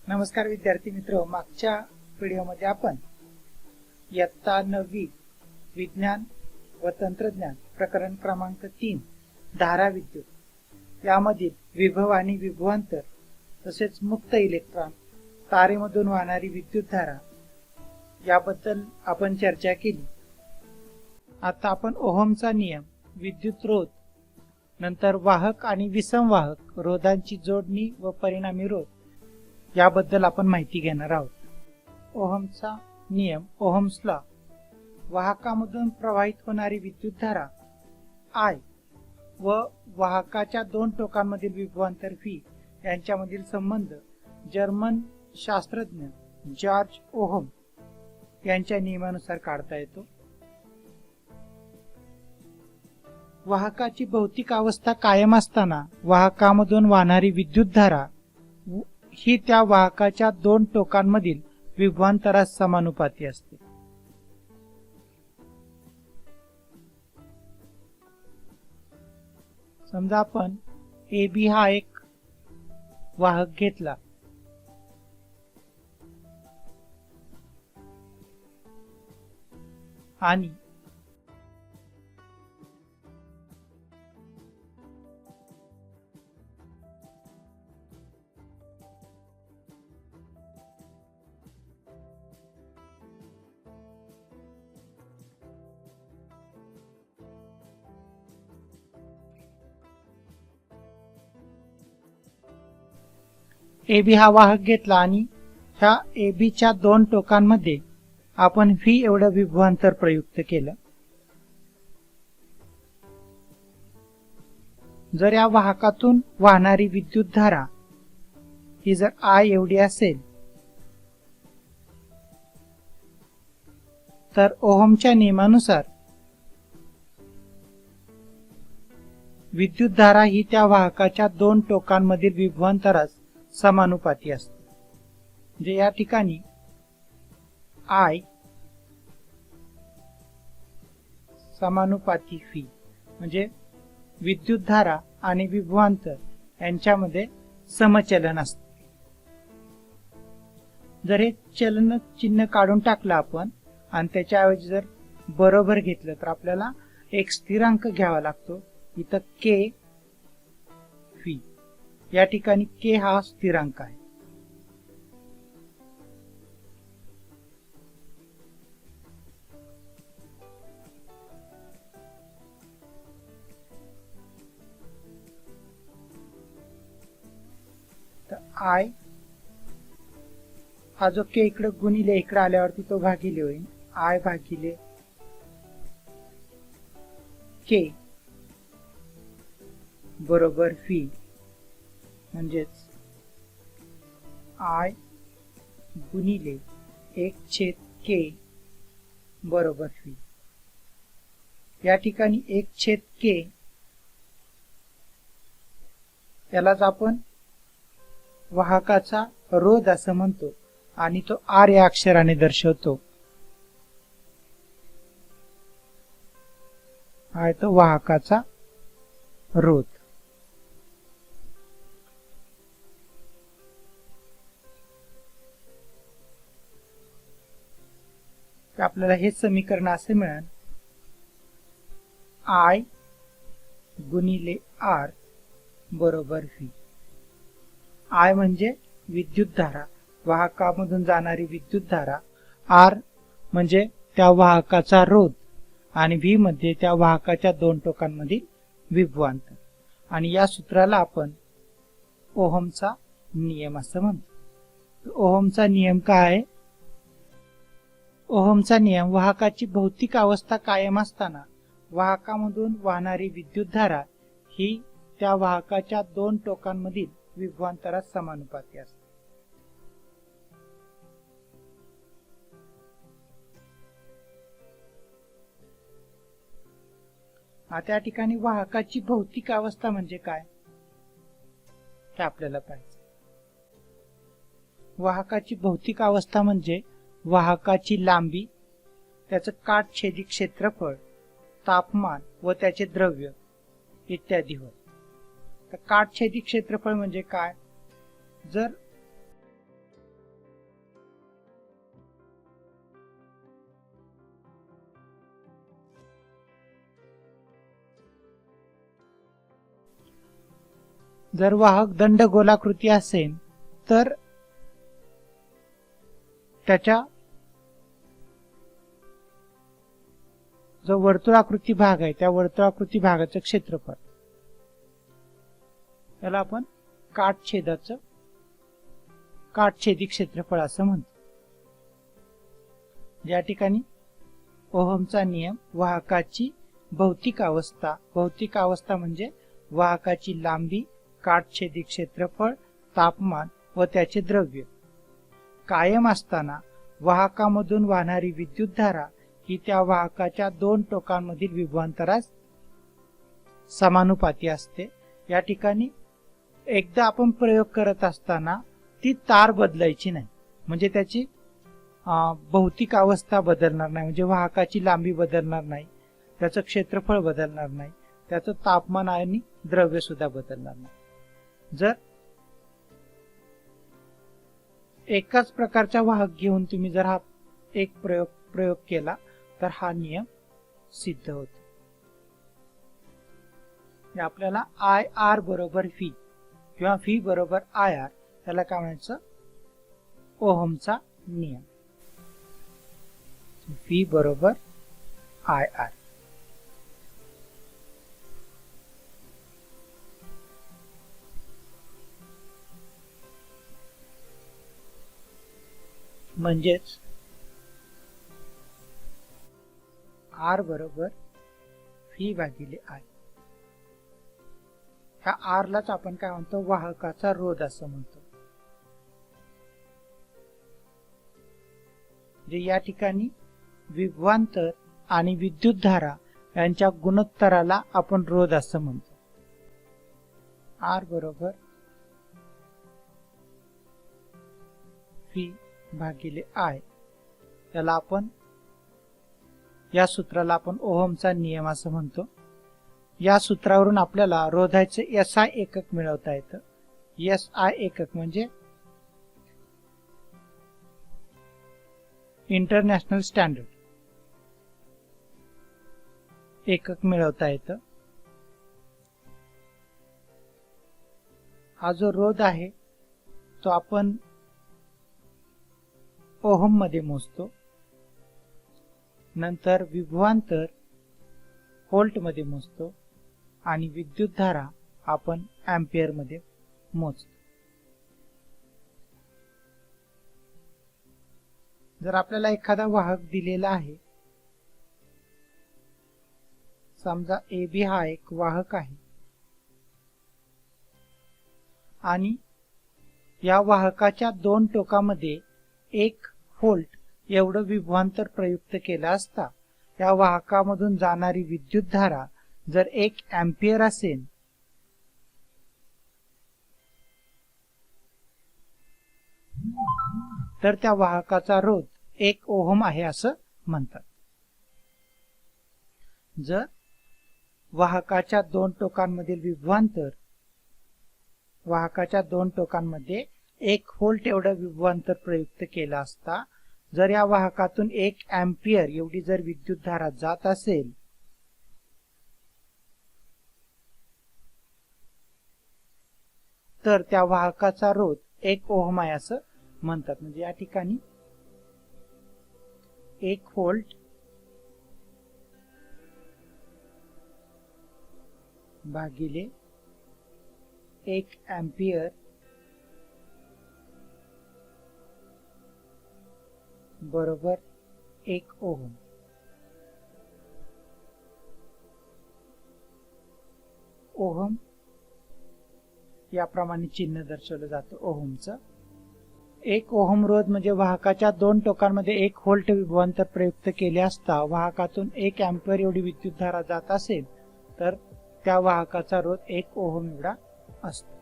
नमस्कार विद्यार्थी मित्र, मागच्या व्हिडिओमध्ये आपण इयत्ता 9वी विज्ञान व तंत्रज्ञान प्रकरण क्रमांक 3 धारा विद्युत यामधील विभव आणि विभवांतर तसेच मुक्त इलेक्ट्रॉन तारेमधून वाहणारी विद्युतधारा याबद्दल आपण चर्चा केली। आता आपण ओहमचा नियम, विद्युत रोध, नंतर वाहक आणि विसमवाहक रोधांची जोडणी व परिणामी रोध याबद्दल आपण माहिती घेणार आहोत। ओहमचा नियम, ओहम्स लॉ, वाहकामधून प्रवाहित होणारी विद्युतधारा I व वाहकाच्या दोन टोकांमधील विभवांतर V यांच्यामधील संबंध जर्मन शास्त्रज्ञ जॉर्ज ओहम यांच्या नियमानुसार काढता येतो। वाहकाची भौतिक अवस्था कायम असताना वाहकामधून वाहणारी विद्युतधारा ही त्या वाहकाच्या दोन टोकांमधील विभवांतरास समानुपाती असते। समजा आपण AB हा एक वाहक घेतला आणि AB हा वाहक घेतला आणि ह्या AB च्या दोन टोकांमध्ये आपण V एवढं विभवांतर प्रयुक्त केलं। जर या वाहकातून वाहणारी विद्युतधारा ही जर I एवढी असेल तर ओहमच्या नियमानुसार विद्युतधारा ही त्या वाहकाच्या दोन टोकांमधील विभवांतरास समानुपाती असते। म्हणजे या ठिकाणी I समानुपाती V म्हणजे विद्युतधारा आणि विभवांतर यांच्यामध्ये समचलन असते। जर हे चलन चिन्ह काढून टाकलं आपण आणि त्याच्याऐवजी जर बरोबर घेतलं तर आपल्याला एक स्थिरांक घ्यावा लागतो। इथं K V, या ठिकाणी K हा स्थिरांक आहे। तर I हा जो K इकडे गुणिले इकडे आल्यावरती तो भागिले होईल, I भागिले K बरोबर V, म्हणजेच I गुणिले 1/K बरोबर V। या ठिकाणी 1/K यालाच आपण वाहकाचा रोध असं म्हणतो आणि तो R या अक्षराने दर्शवतो। आहे तो वाहकाचा रोध। आपल्याला हे समीकरण असे मिळेल, I गुणिले R बरोबर V। I म्हणजे विद्युतधारा, वाहकामधून जाणारी विद्युतधारा, R म्हणजे त्या वाहकाचा रोध आणि V मध्ये त्या वाहकाच्या दोन टोकांमधील विभवांतर। आणि या सूत्राला आपण ओहमचा नियम असं म्हणतो। ओहमचा नियम काय आहे? ओहमचा नियम, वाहकाची भौतिक अवस्था कायम असताना वाहकामधून वाहणारी विद्युतधारा ही त्या वाहकाच्या दोन टोकांमधील विभवांतरास समानुपाती असते। आता या ठिकाणी वाहकाची भौतिक अवस्था म्हणजे काय ते आपल्याला पाहायचं। वाहकाची भौतिक अवस्था म्हणजे वाहकाची लांबी, त्याचं काटछेदी क्षेत्रफळ, तापमान व त्याचे द्रव्य इत्यादी होय। तर काटछेदी क्षेत्रफळ म्हणजे काय? जर जर वाहक दंडगोलाकृती असेल तर त्याच्या जो वर्तुळाकृती भाग आहे त्या वर्तुळाकृती भागाचं क्षेत्रफळ याला आपण काटछेदी क्षेत्रफळ असं म्हणतो. या ठिकाणी ओहमचा नियम वाहकाची भौतिक अवस्था म्हणजे वाहकाची लांबी, काटछेदी क्षेत्रफळ, तापमान व त्याचे द्रव्य कायम असताना वाहकामधून वाहणारी विद्युतधारा ही त्या वाहकाच्या दोन टोकांमधील विभवांतरास समानुपाती असते. या ठिकाणी एकदा आपण प्रयोग करत असताना ती तार बदलायची नाही, म्हणजे त्याची भौतिक अवस्था बदलणार नाही, म्हणजे वाहकाची लांबी बदलणार नाही, त्याचं क्षेत्रफळ बदलणार नाही, त्याचं तापमान आणि द्रव्य सुद्धा बदलणार नाही. जर एकाच प्रकारचा वाहक घेऊन तुम्ही जर हा एक प्रयोग केला तर हा नियम सिद्ध होतो. आपल्याला आय आर बरोबर व्ही किंवा व्ही बरोबर आय आर त्याला काय म्हणायचं, ओहमचा नियम. व्ही बरोबर आय आर. म्हणजेच आर बरोबर व्ही भागिले आय. ह्या आर लाच आपण काय म्हणतो, वाहकाचा रोध असं म्हणतो. जे या ठिकाणी विभवांतर आणि विद्युतधारा यांच्या गुणोत्तराला आपण रोध असं म्हणतो. आर बरोबर व्ही भागिले आय. त्याला आपण या सूत्राला आपण ओहमचा नियम असं म्हणतो. या सूत्रावरून आपल्याला रोधाचे एसआय एकक मिळवता येतं. एसआय एकक म्हणजे इंटरनॅशनल स्टँडर्ड एकक मिळवता येतं. हा जो रोध आहे तो आपण ओहम मध्ये मोजतो, नंतर विभवांतर व्होल्ट मध्ये मोजतो आणि विद्युतधारा आपण एंपियर मध्ये मोजतो. जर आपल्याला एखादा वाहक दिलेला आहे, समजा AB हा एक वाहक आहे आणि या वाहकाच्या दोन टोकामध्ये 1 व्होल्ट एवढं विभवांतर प्रयुक्त केलं असता या वाहकामधून जाणारी विद्युतधारा जर 1 एंपियर असेल तर त्या वाहकाचा रोध 1 ओहम आहे असं म्हणतात. जर वाहकाच्या दोन टोकांमधील विभवांतर वाहकाच्या दोन टोकांमध्ये 1 व्होल्ट एवढं विभवांतर प्रयुक्त केलं असता जर या वाहकातून 1 एंपियर एवढी जर विद्युतधारा जात असेल तर त्या वाहकाचा रोध 1 ओहम आहे असं म्हणतात. म्हणजे या ठिकाणी 1 व्होल्ट भागिले 1 एंपियर बरोबर 1 ओहम. ओहम याप्रमाणे चिन्ह दर्शवलं जातं ओहमचं. 1 ओहम रोध म्हणजे वाहकाच्या दोन टोकांमध्ये 1 व्होल्ट विभवांतर प्रयुक्त केले असता वाहकातून 1 एंपियर एवढी विद्युतधारा जात असेल तर त्या वाहकाचा रोध 1 ओहम एवढा असतो.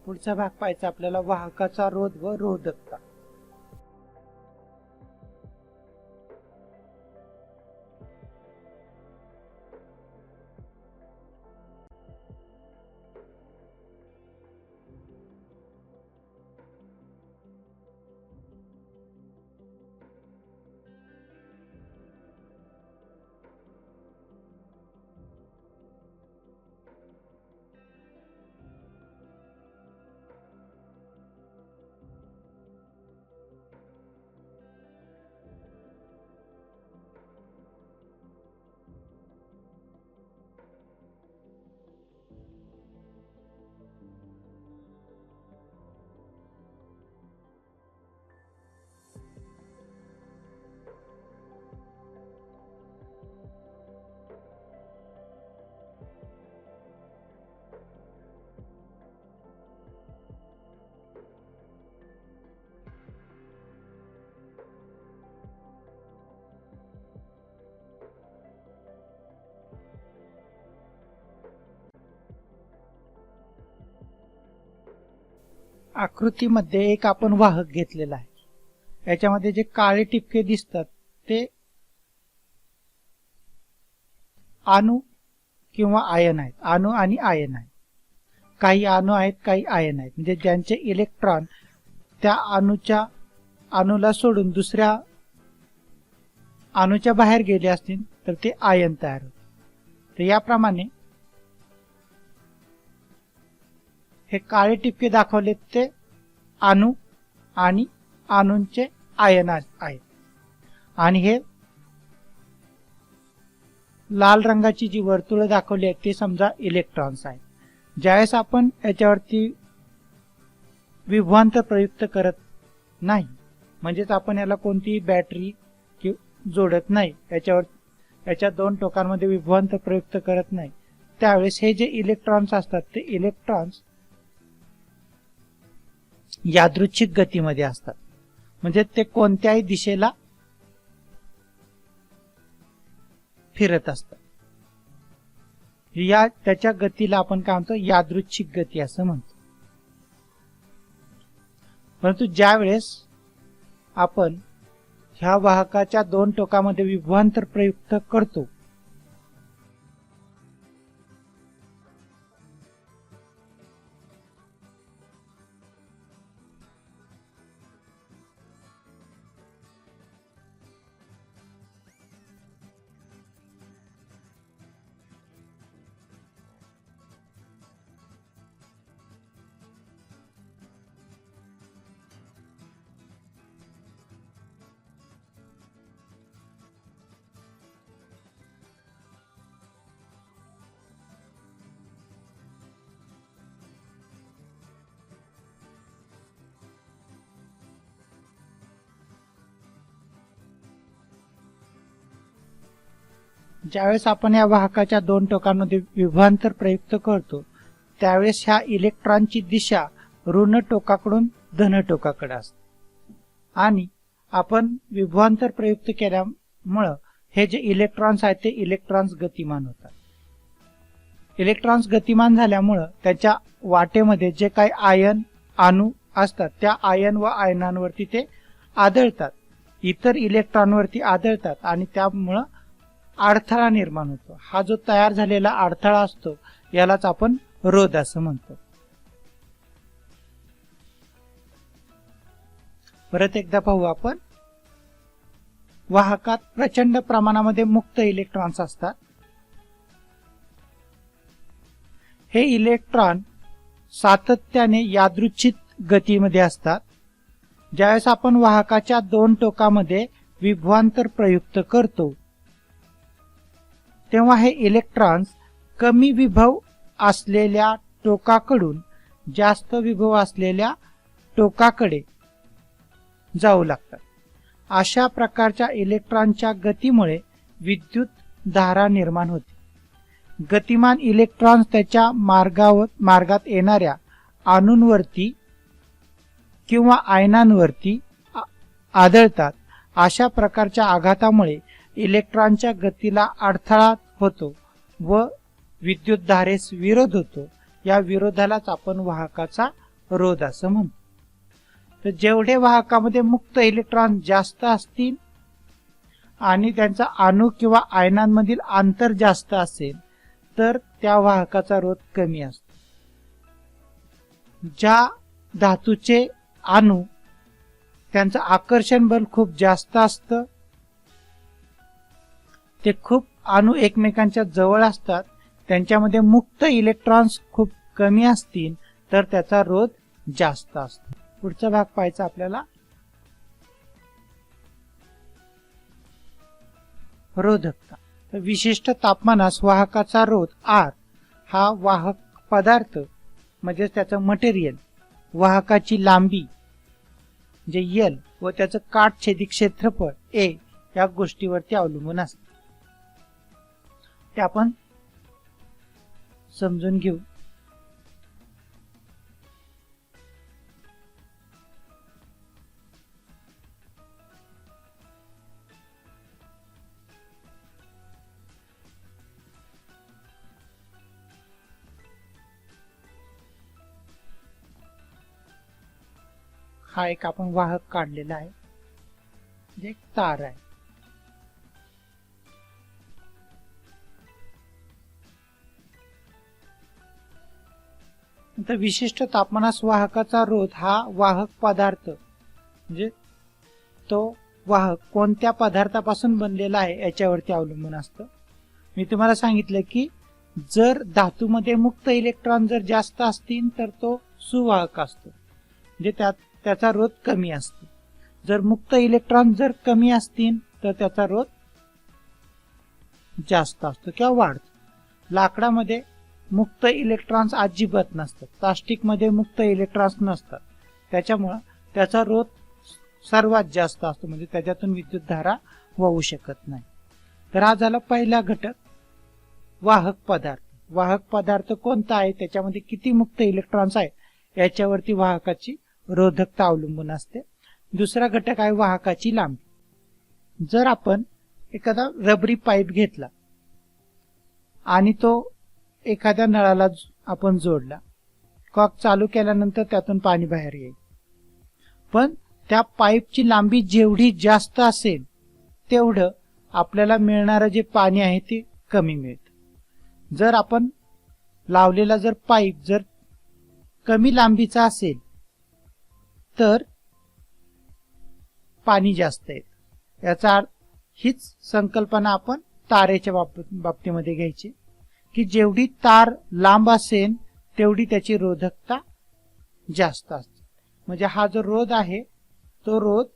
पुढचा भाग पाहायचा आपल्याला वाहकाचा रोध व रोधकता. आकृतीमध्ये एक आपण वाहक घेतलेला आहे। याच्यामध्ये जे काळे टिपके दिसतात ते अणू किंवा आयन आहेत। अणू आणि आयन आहेत। काही अणू आहेत, काही आयन आहेत, म्हणजे ज्यांचे इलेक्ट्रॉन त्या अणूला सोडून दुसऱ्या अणूच्या बाहेर गेले असतील तर ते आयन तयार होते। तर याप्रमाणे हे काळे टिपके दाखवलेत ते अणू आणि अणूंचे आयन आहेत आणि हे लाल रंगाची जी वर्तुळे दाखवली आहेत ते समजा इलेक्ट्रॉन्स आहेत। ज्यावेळेस आपण याच्यावरती विभवांतर प्रयुक्त करत नाही, म्हणजेच आपण याला कोणतीही बॅटरी जोडत नाही, याच्या दोन टोकांमध्ये विभवांतर प्रयुक्त करत नाही, त्यावेळेस हे जे इलेक्ट्रॉन्स असतात ते इलेक्ट्रॉन्स यादृच्छिक गतीमध्ये असतात, म्हणजे ते कोणत्याही दिशेला फिरत असतात। त्याच्या गतीला आपण काय म्हणतो, यादृच्छिक गती असं म्हणतो। परंतु ज्यावेळेस आपण ह्या वाहकाच्या दोन टोकामध्ये विभवांतर प्रयुक्त करतो ज्यावेळेस आपण या वाहकाच्या दोन टोकांमध्ये विभवांतर प्रयुक्त करतो त्यावेळेस ह्या इलेक्ट्रॉनची दिशा ऋण टोकाकडून धन टोकाकडे असते आणि आपण विभवांतर प्रयुक्त केल्यामुळे हे जे इलेक्ट्रॉन्स आहेत ते इलेक्ट्रॉन्स गतिमान होतात। इलेक्ट्रॉन्स गतिमान झाल्यामुळे त्याच्या वाटेमध्ये जे काही आयन अणू असतात त्या आयन व आयनांवरती ते आदळतात, इतर इलेक्ट्रॉनवरती आदळतात आणि त्यामुळे अडथळा निर्माण होतो। हा जो तयार झालेला अडथळा असतो यालाच आपण रोध असं म्हणतो। परत एकदा पाहू आपण, वाहकात प्रचंड प्रमाणामध्ये मुक्त इलेक्ट्रॉन्स असतात। हे इलेक्ट्रॉन सातत्याने यादृच्छिक गतीमध्ये असतात। ज्यावेळेस आपण वाहकाच्या दोन टोकामध्ये विभवांतर प्रयुक्त करतो तेव्हा हे इलेक्ट्रॉन्स कमी विभव असलेल्या टोकाकडून जास्त विभव असलेल्या टोकाकडे जाऊ लागतात। अशा प्रकारच्या इलेक्ट्रॉनच्या गतीमुळे विद्युत धारा निर्माण होते। गतिमान इलेक्ट्रॉन्स त्याच्या मार्गात येणाऱ्या अणूंवरती किंवा आयनांवरती आदळतात। अशा प्रकारच्या आघातामुळे इलेक्ट्रॉनच्या गतीला अडथळा होतो व विद्युत धारेस विरोध होतो। या विरोधालाच आपण वाहकाचा रोध असं म्हणतो। तर जेवढे वाहकामध्ये मुक्त इलेक्ट्रॉन जास्त असतील आणि त्यांचा अणू किंवा आयनांमधील अंतर जास्त असेल तर त्या वाहकाचा रोध कमी असतो। ज्या धातूचे अणू त्यांचं आकर्षण बल खूप जास्त असतं, ते खूप अणू एकमेकांच्या जवळ असतात, त्यांच्यामध्ये मुक्त इलेक्ट्रॉन्स खूप कमी असतील तर त्याचा रोध जास्त असतो। पुढचा भाग पाहायचा आपल्याला, रोधकता। तर विशिष्ट तापमानास वाहकाचा रोध R हा वाहक पदार्थ म्हणजे त्याचं मटेरियल, वाहकाची लांबी म्हणजे L व त्याचं काटछेदी क्षेत्रफळ A या गोष्टीवरती अवलंबून असते। ते आपण समजून घेऊ। हा एक आपण वाहक काढलेला आहे, जे एक तार आहे. तर विशिष्ट तापमानास वाहकाचा रोध हा वाहक पदार्थ म्हणजे तो वाहक कोणत्या पदार्थापासून बनलेला आहे याच्यावरती अवलंबून असतं. मी तुम्हाला सांगितलं की जर धातूमध्ये मुक्त इलेक्ट्रॉन जर जास्त असतील तर तो सुवाहक असतो, म्हणजे त्याचा रोध कमी असतो. जर मुक्त इलेक्ट्रॉन जर कमी असतील तर त्याचा रोध जास्त असतो किंवा वाढतो. लाकडामध्ये मुक्त इलेक्ट्रॉन्स अजिबात नसतात, प्लास्टिक मध्ये मुक्त इलेक्ट्रॉन्स नसतात, त्याच्यामुळे त्याचा रोध सर्वात जास्त असतो, म्हणजे त्याच्यातून विद्युत धारा वाहू शकत नाही. तर हा झाला पहिला घटक, वाहक पदार्थ. वाहक पदार्थ कोणता आहे, त्याच्यामध्ये किती मुक्त इलेक्ट्रॉन्स आहेत याच्यावरती वाहकाची रोधकता अवलंबून असते. दुसरा घटक आहे वाहकाची लांबी. जर आपण एखादा रबरी पाईप घेतला आणि तो एखाद्या नळाला आपण जोडला, कॉक चालू केल्यानंतर त्यातून पाणी बाहेर येईल, पण त्या पाईपची लांबी जेवढी जास्त असेल तेवढं आपल्याला मिळणारं जे पाणी आहे ते कमी मिळतं. जर आपण लावलेला जर पाईप जर कमी लांबीचा असेल तर पाणी जास्त येतं. याचा हीच संकल्पना आपण तारेच्या बाबतीमध्ये घ्यायची की जेवढी तार लांब असेल तेवढी त्याची रोधकता जास्त असते. म्हणजे हा जो रोध आहे तो रोध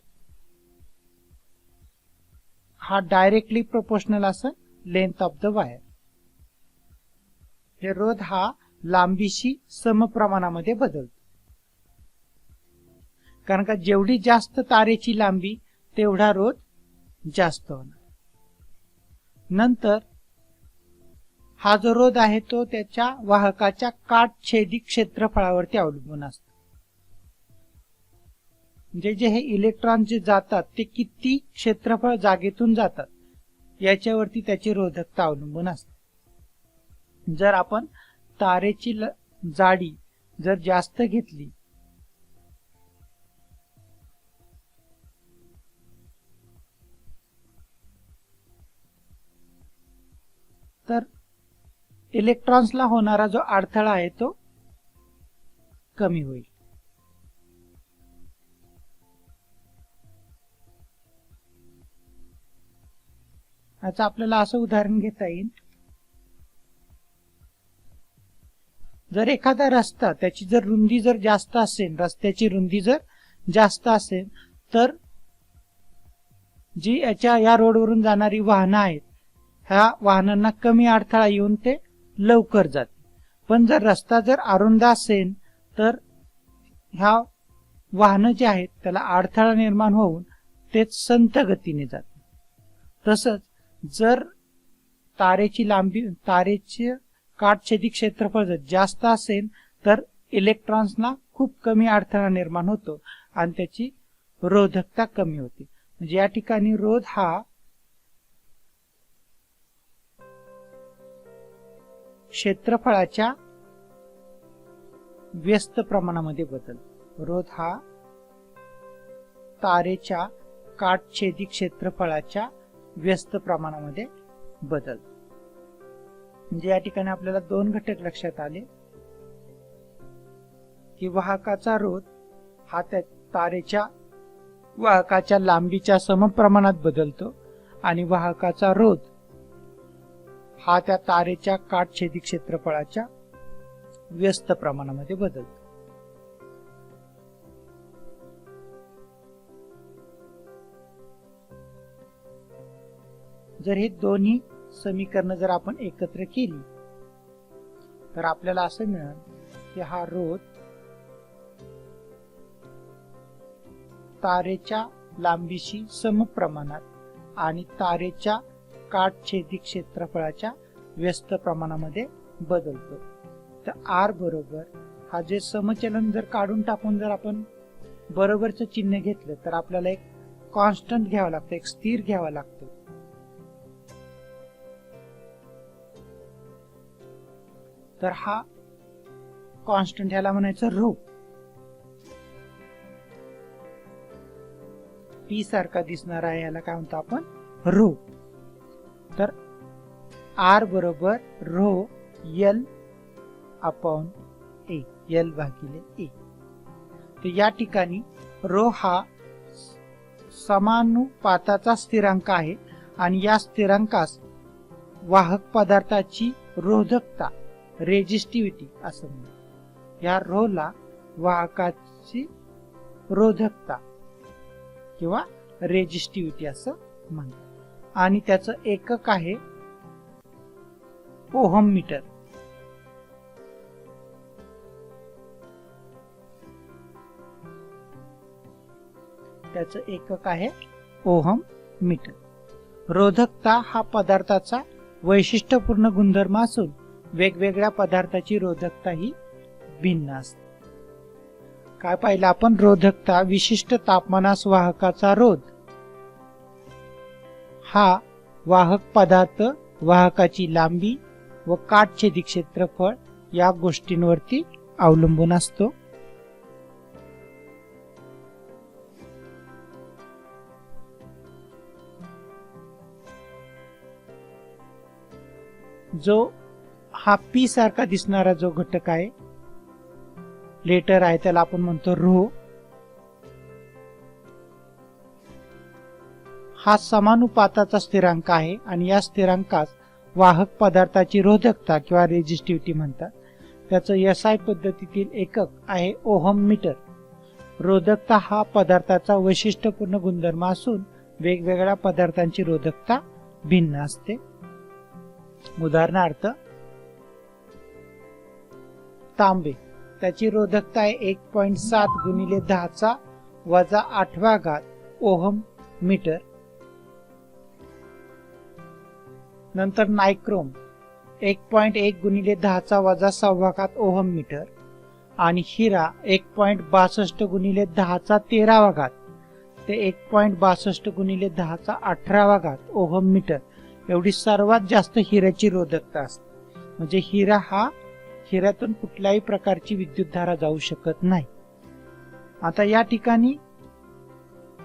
हा डायरेक्टली प्रोपोर्शनल असेल लेंथ ऑफ द वायर. हे रोध हा लांबीशी समप्रमाणामध्ये बदलतो, कारण का जेवढी जास्त तारेची लांबी तेवढा रोध जास्त होणार. नंतर हा जो रोध आहे तो त्याच्या वाहकाच्या काटछेदी क्षेत्रफळावरती अवलंबून असतो. म्हणजे जे हे इलेक्ट्रॉन जे जातात ते किती क्षेत्रफळ जागेतून जातात याच्यावरती त्याची रोधकता अवलंबून असते. जर आपण तारेची जाडी जर जास्त घेतली तर इलेक्ट्रॉन्सला होणारा जो अडथळा आहे तो कमी होईल. याचं आपल्याला असं उदाहरण घेता येईल, जर एखादा रस्ता त्याची जर रुंदी जर जास्त असेल, रस्त्याची रुंदी जर जास्त असेल तर जी या रोडवरून जाणारी वाहनं आहेत ह्या वाहनांना कमी अडथळा येऊन ते लवकर जाते. पण जर रस्ता जर अरुंद असेल तर ह्या वाहनं जे आहेत त्याला अडथळा निर्माण होऊन ते संथ गतीने जाते. तसंच जर तारेची लांबी तारेचे काटछेदी क्षेत्रफळ जर जास्त असेल तर इलेक्ट्रॉन्सना खूप कमी अडथळा निर्माण होतो आणि त्याची रोधकता कमी होते. म्हणजे या ठिकाणी रोध हा क्षेत्रफळाच्या व्यस्त प्रमाणामध्ये बदलतो. रोध हा तारेच्या काटछेदी क्षेत्रफळाच्या व्यस्त प्रमाणामध्ये बदलतो. म्हणजे या ठिकाणी आपल्याला दोन घटक लक्षात आले की वाहकाचा रोध हा त्या तारेच्या वाहकाच्या लांबीच्या समप्रमाणात बदलतो आणि वाहकाचा रोध हा त्या तारेच्या काटछेदी क्षेत्रफळाच्या व्यस्त प्रमाणामध्ये बदलतो. जर हे दोन्ही समीकरण जर आपण एकत्र केली तर आपल्याला असं मिळेल की हा रोध तारेच्या लांबीशी समप्रमाणात आणि तारेच्या काटछेदी क्षेत्रफळाच्या व्यस्त प्रमाणामध्ये बदलतो. तर आर बरोबर हा जे समचलन जर काढून टाकून जर आपण बरोबरचं चिन्ह घेतलं तर आपल्याला एक कॉन्स्टंट घ्यावं लागतं, एक स्थिर घ्यावा लागतो. तर हा कॉन्स्टंट ह्याला म्हणायचं रो. पी सारखा दिसणार आहे याला काय म्हणतो आपण रो. तर आर बरोबर रो एल अपॉन ए, एल भागिले ए. तर या ठिकाणी रो हा समानुपाताचा स्थिरांक आहे आणि या स्थिरांकास वाहक पदार्थाची रोधकता रेजिस्टिव्हिटी असं म्हणतात. या रो ला वाहकाची रोधकता किंवा रेजिस्टिव्हिटी असं म्हणतात आणि त्याचं एकक आहे ओहम मीटर. त्याचं एकक आहे ओहम मीटर. रोधकता हा पदार्थाचा वैशिष्ट्यपूर्ण गुणधर्म असून वेगवेगळ्या पदार्थाची रोधकता ही भिन्न असते. काय पाहिलं आपण, रोधकता विशिष्ट तापमानास वाहकाचा रोध हा वाहक पदार्थ, वाहकाची लांबी व काटछेदी क्षेत्रफळ या गोष्टींवरती अवलंबून असतो. जो हा पी सारखा दिसणारा जो घटक आहे, लेटर आहे, त्याला आपण म्हणतो रो. हा समानुपाताचा स्थिरांक आहे आणि या स्थिरांकास वाहक पदार्थाची रोधकता किंवा रेजिस्टिव्हिटी म्हणतात. त्याचं एसआय पद्धतीतील एकक आहे ओहम मीटर. रोधकता हा पदार्थाचा वैशिष्ट्यपूर्ण गुणधर्म असून वेगवेगळ्या पदार्थांची रोधकता भिन्न असते. उदाहरणार्थ तांबे, त्याची रोधकता आहे 1.7 गुणिले 10⁻⁸ ओहम मीटर. नंतर नायक्रोम 1.1 गुणिले 10⁻⁸ ओहम मीटर आणि हिरा 1.62 गुणिले 10⁻13 ते 1.62 गुणिले 10⁻18 ओहम मीटर एवढी सर्वात जास्त हिऱ्याची रोधकता असते. म्हणजे हिऱ्यातून कुठल्याही प्रकारची विद्युतधारा जाऊ शकत नाही. आता या ठिकाणी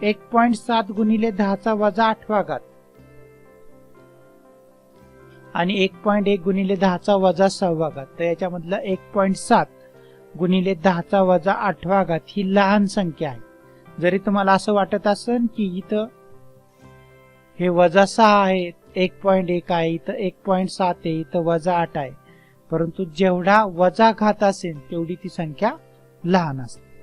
1.7 गुणिले 10⁻⁸ आणि 1.1 गुणिले 10⁻⁸ तर याच्यामधलं 1.7 गुणिले 10⁻⁸ ही लहान संख्या आहे. जरी तुम्हाला असं वाटत असेल की इथं हे -6 आहे, 1.1 आहे, इथं 1.7 आहे, इथं -8 आहे, परंतु जेवढा वजा घात असेल तेवढी ती संख्या लहान असते.